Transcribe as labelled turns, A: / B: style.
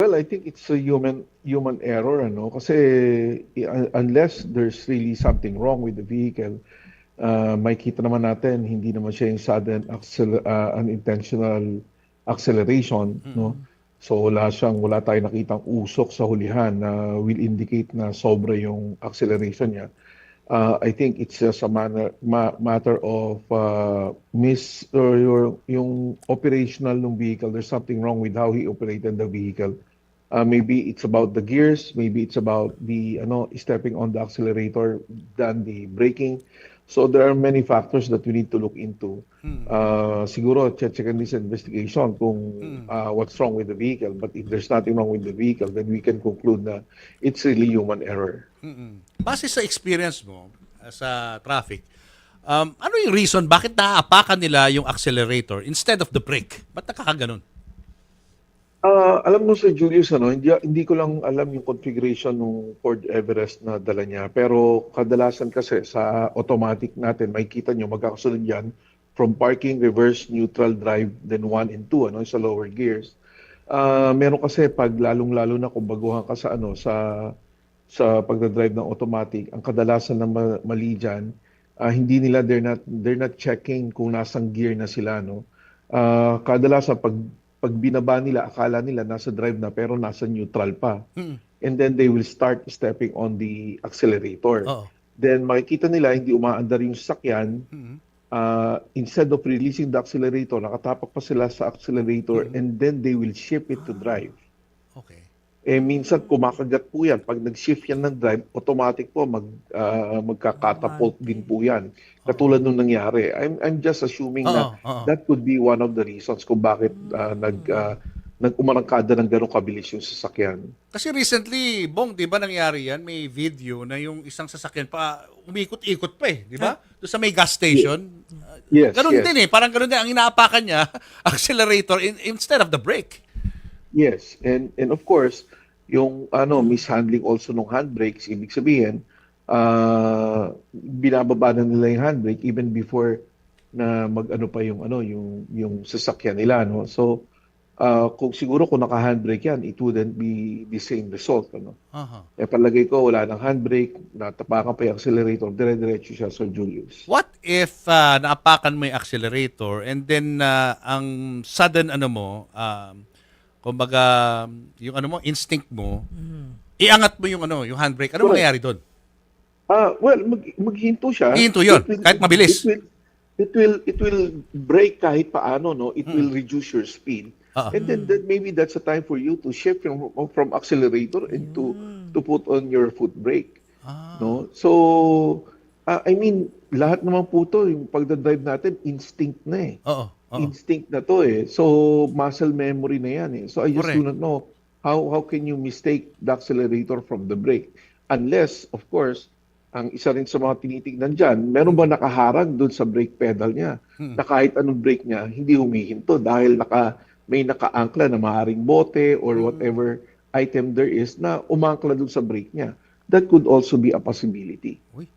A: Well, I think it's a human error, ano? Kasi unless there's really something wrong with the vehicle, makikita naman natin hindi naman siya yung sudden unintentional acceleration, no?
B: Mm.
A: So wala tayong nakitang usok sa hulihan na will indicate na sobra yung acceleration niya. I think it's just a matter of miss or yung operational ng vehicle. There's something wrong with how he operated the vehicle. Maybe it's about the gears, maybe it's about the stepping on the accelerator than the braking. So there are many factors that we need to look into.
B: Mm.
A: Siguro check this investigation kung
B: Mm.
A: what's wrong with the vehicle. But if there's nothing wrong with the vehicle, then we can conclude na it's really human error.
B: Mm. Base sa experience mo sa traffic, ano yung reason bakit naaapakan nila yung accelerator instead of the brake? Ba't nakakaganon?
A: Alam mo Sir Julius, hindi ko lang alam yung configuration ng Ford Everest na dala niya. Pero kadalasan kasi sa automatic natin, makikita nyo magkakasunod yan from parking, reverse, neutral, drive, then 1 and 2, sa lower gears. Meron kasi pag lalong-lalo na kung baguhan ka sa pagdadrive ng automatic, ang kadalasan ng mali dyan, hindi nila, they're not checking kung nasang gear na sila, no? Kadalasan pag binaba nila, akala nila nasa drive na pero nasa neutral pa.
B: Mm.
A: And then they will start stepping on the accelerator.
B: Oo.
A: Then makikita nila hindi umaandar yung sasakyan.
B: Mm.
A: Instead of releasing the accelerator, nakatapak pa sila sa accelerator and then they will shift it to drive.
B: Okay.
A: Minsan kumakagat po yan. Pag nag-shift yan ng drive, automatic po magkakatapult din po yan. Katulad nung nangyari. I'm just assuming na that could be one of the reasons kung bakit nag-umarangkada ng gano'ng kabilis yung sasakyan.
B: Kasi recently, Bong, di ba nangyari yan? May video na yung isang sasakyan pa, umikot-ikot pa di ba? Doon sa may gas station.
A: Yes,
B: Ganun
A: yes.
B: din parang ganun din. Ang inaapakan niya, accelerator instead of the brake.
A: Yes, and of course, yung mishandling also ng handbrakes, ibig sabihin, binababa na nila yung handbrake even before na mag-ano pa yung sasakyan nila, no? So, kung naka-handbrake yan, it wouldn't be the same result, ano? Palagay ko wala nang handbrake, natapakan pa yung accelerator, dire-diretso siya, Sir Julius.
B: What if naapakan mo yung accelerator and then ang sudden kumbaga yung instinct mo, iangat mo yung handbrake. Ano mangyayari doon?
A: Well, maghinto siya.
B: Hihinto yun, kahit mabilis.
A: It will brake kahit paano, no? It will reduce your speed. And then maybe that's a time for you to shift from accelerator and to put on your foot brake. No? So, I mean, lahat naman po to, yung pagdadrive natin, instinct na
B: Oo.
A: Instinct na to So, muscle memory na yan So, I just do not know how can you mistake the accelerator from the brake? Unless, of course, ang isa rin sa mga tinitignan dyan, meron ba nakaharang doon sa brake pedal niya? Na kahit anong brake niya, hindi humihinto dahil may naka-angkla na maaaring bote or whatever item there is na umangkla doon sa brake niya. That could also be a possibility.
B: Uy,